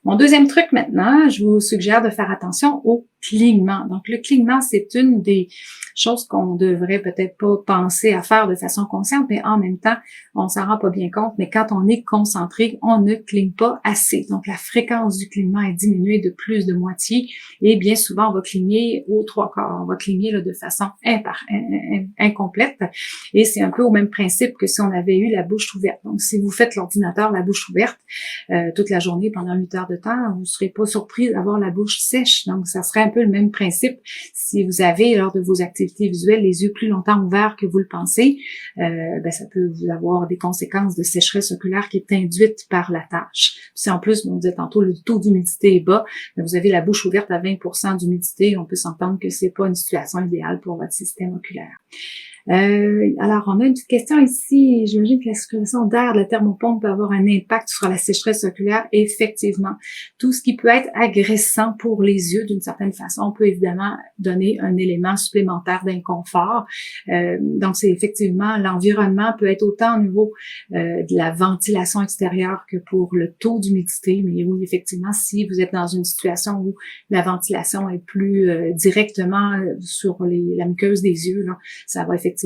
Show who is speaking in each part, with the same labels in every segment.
Speaker 1: Mon deuxième truc maintenant, je vous suggère de faire attention au clignement. Donc, le clignement, c'est une des choses qu'on devrait peut-être pas penser à faire de façon consciente, mais en même temps, on s'en rend pas bien compte. Mais quand on est concentré, on ne cligne pas assez. Donc, la fréquence du clignement est diminuée de plus de moitié et bien souvent, on va cligner aux trois quarts. On va cligner là, de façon incomplète. Et c'est un peu au même principe que si on avait eu la bouche ouverte. Donc, si vous faites l'ordinateur la bouche ouverte toute la journée pendant 8 heures de temps, vous ne serez pas surpris d'avoir la bouche sèche. Donc, ça serait un peu le même principe si vous avez, lors de vos activités visuelles, les yeux plus longtemps ouverts que vous le pensez. Ça peut vous avoir des conséquences de sécheresse oculaire qui est induite par la tâche. Si en plus, on disait tantôt, le taux d'humidité est bas, vous avez la bouche ouverte à 20% d'humidité, on peut s'entendre que c'est pas une situation idéale pour votre système oculaire. Alors, on a une petite question ici. J'imagine que la circulation d'air de la thermopompe peut avoir un impact sur la sécheresse oculaire. Effectivement, tout ce qui peut être agressant pour les yeux d'une certaine façon peut évidemment donner un élément supplémentaire d'inconfort. Donc, c'est effectivement, l'environnement peut être autant au niveau de la ventilation extérieure que pour le taux d'humidité. Mais oui, effectivement, si vous êtes dans une situation où la ventilation est plus directement sur la muqueuse des yeux, là, ça va effectivement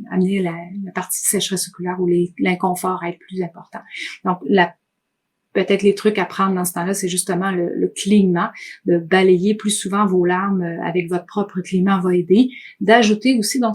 Speaker 1: amener la partie sécheresse oculaire ou l'inconfort à être plus important. Donc, peut-être les trucs à prendre dans ce temps-là, c'est justement le clignement, de balayer plus souvent vos larmes avec votre propre clignement va aider. D'ajouter aussi, donc